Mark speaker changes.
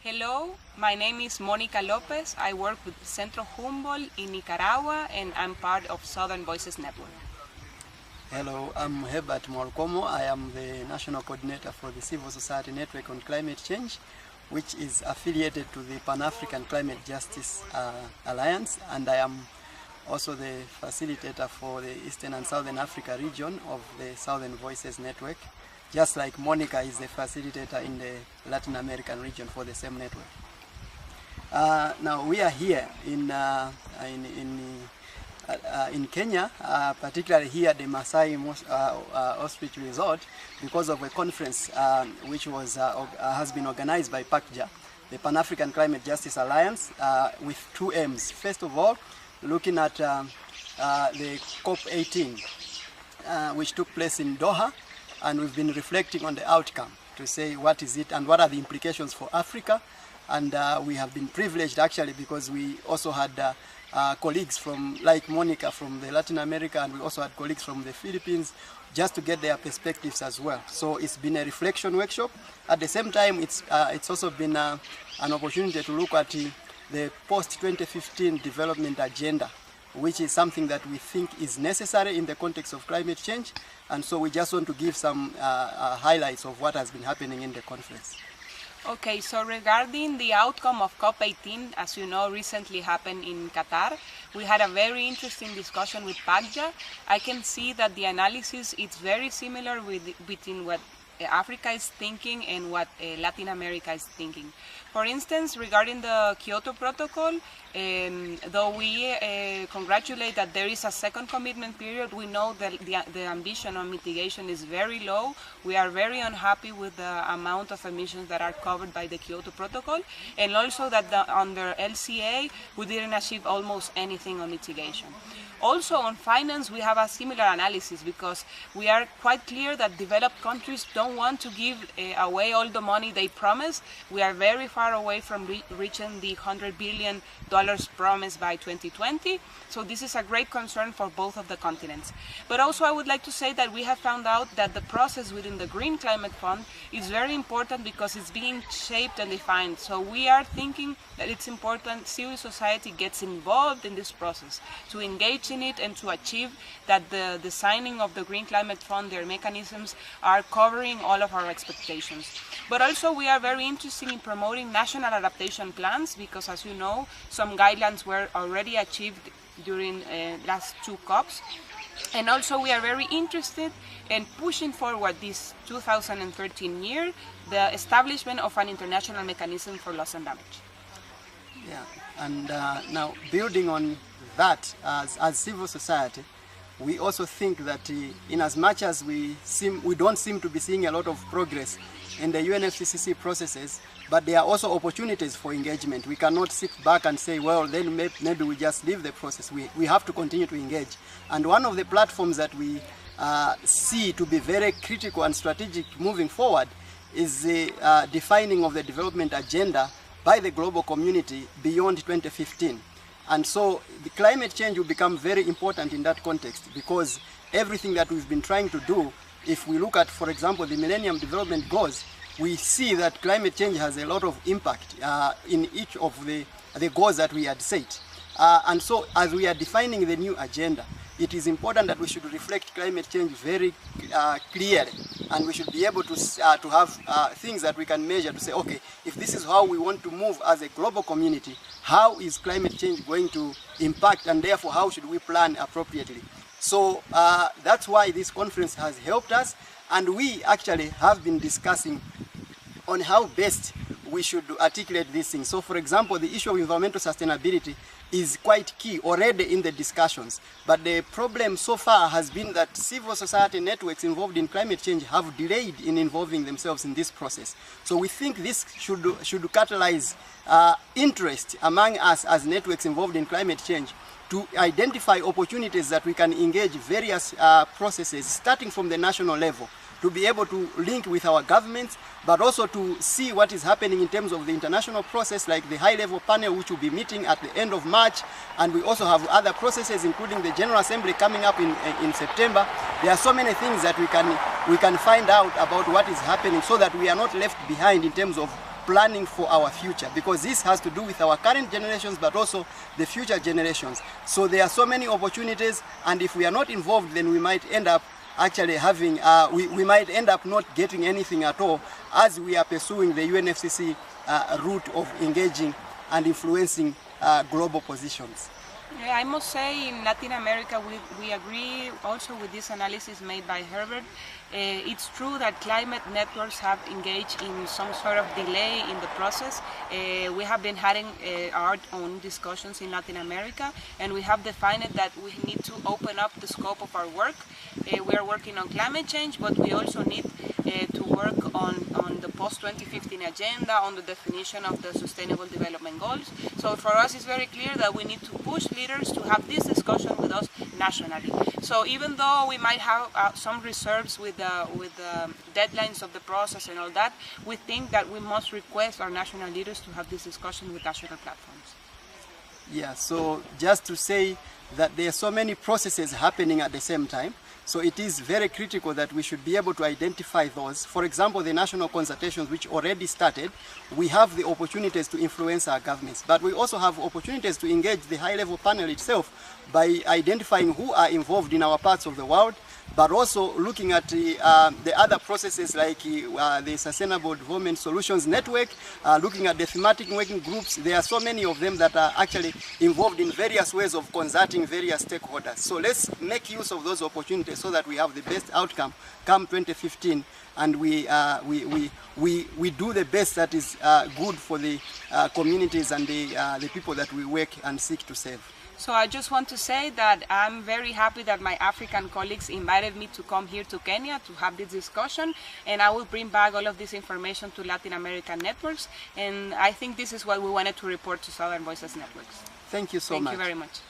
Speaker 1: Hello, my name is Mónica Lopez. I work with Centro Humboldt in Nicaragua and I'm part of Southern Voices Network.
Speaker 2: Hello, I'm Herbert Molkomo. I am the National Coordinator for the Civil Society Network on Climate Change, which is affiliated to the Pan-African Climate Justice Alliance, and I am also the facilitator for the Eastern and Southern Africa region of the Southern Voices Network, just like Monica is the facilitator in the Latin American region for the same network. Now we are here in Kenya, particularly here at the Masai Ostrich Resort, because of a conference which has been organized by PACJA, the Pan-African Climate Justice Alliance, with two aims. First of all, looking at the COP18, which took place in Doha, and we've been reflecting on the outcome to say what is it and what are the implications for Africa. And we have been privileged actually because we also had colleagues from, like Monica, from the Latin America, and we also had colleagues from the Philippines, just to get their perspectives as well. So it's been a reflection workshop. At the same time, it's also been an opportunity to look at the post-2015 development agenda, which is something that we think is necessary in the context of climate change. And so we just want to give some highlights of what has been happening in the conference.
Speaker 1: Okay, so regarding the outcome of COP18, as you know, recently happened in Qatar, we had a very interesting discussion with PACJA. I can see that the analysis is very similar between what Africa is thinking and what Latin America is thinking. For instance, regarding the Kyoto Protocol, though we congratulate that there is a second commitment period, we know that the ambition on mitigation is very low. We are very unhappy with the amount of emissions that are covered by the Kyoto Protocol, and also that under LCA we didn't achieve almost anything on mitigation. Also on finance, we have a similar analysis because we are quite clear that developed countries don't want to give away all the money they promised. We are very far away from reaching the $100 billion promised by 2020. So this is a great concern for both of the continents. But also I would like to say that we have found out that the process within the Green Climate Fund is very important because it's being shaped and defined. So we are thinking that it's important civil society gets involved in this process to engage in it and to achieve that the signing of the Green Climate Fund, their mechanisms are covering all of our expectations. But also we are very interested in promoting national adaptation plans because, as you know, some guidelines were already achieved during last two COPs. And also we are very interested in pushing forward this 2013 year, the establishment of an international mechanism for loss and damage.
Speaker 2: Yeah, and now building on that, as civil society, we also think that in as much as we don't seem to be seeing a lot of progress in the UNFCCC processes, but there are also opportunities for engagement. We cannot sit back and say, well, then maybe we just leave the process. We have to continue to engage. And one of the platforms that we see to be very critical and strategic moving forward is the defining of the development agenda by the global community beyond 2015. And so the climate change will become very important in that context because everything that we've been trying to do, if we look at, for example, the Millennium Development Goals, we see that climate change has a lot of impact in each of the goals that we had set. And so as we are defining the new agenda, it is important that we should reflect climate change very clearly, and we should be able to have things that we can measure to say, okay, if this is how we want to move as a global community, how is climate change going to impact, and therefore how should we plan appropriately? So that's why this conference has helped us, and we actually have been discussing on how best we should articulate these things. So for example, the issue of environmental sustainability is quite key already in the discussions. But the problem so far has been that civil society networks involved in climate change have delayed in involving themselves in this process. So we think this should catalyze interest among us as networks involved in climate change to identify opportunities that we can engage various processes starting from the national level, to be able to link with our governments, but also to see what is happening in terms of the international process, like the high-level panel, which will be meeting at the end of March. And we also have other processes, including the General Assembly coming up in September. There are so many things that we can find out about what is happening so that we are not left behind in terms of planning for our future, because this has to do with our current generations but also the future generations. So there are so many opportunities, and if we are not involved, then we might end up actually having, we might end up not getting anything at all, as we are pursuing the UNFCCC route of engaging and influencing global positions.
Speaker 1: Yeah, I must say in Latin America we agree also with this analysis made by Herbert. It's true that climate networks have engaged in some sort of delay in the process. We have been having our own discussions in Latin America, and we have defined that we need to open up the scope of our work. We are working on climate change, but we also need to work on the post-2015 agenda, on the definition of the Sustainable Development Goals. So for us it's very clear that we need to push leaders to have this discussion with us nationally. So even though we might have some reserves with the deadlines of the process and all that, we think that we must request our national leaders to have this discussion with national platforms.
Speaker 2: Yeah, so just to say that there are so many processes happening at the same time, so it is very critical that we should be able to identify those. For example, the national consultations which already started, we have the opportunities to influence our governments, but we also have opportunities to engage the high-level panel itself by identifying who are involved in our parts of the world, but also looking at the other processes like the Sustainable Development Solutions Network, looking at the thematic working groups. There are so many of them that are actually involved in various ways of consulting various stakeholders. So let's make use of those opportunities so that we have the best outcome come 2015, and we do the best that is good for the communities and the people that we work and seek to serve.
Speaker 1: So I just want to say that I'm very happy that my African colleagues invited me to come here to Kenya to have this discussion, and I will bring back all of this information to Latin American networks, and I think this is what we wanted to report to Southern Voices networks.
Speaker 2: Thank you so much.
Speaker 1: Thank you very much.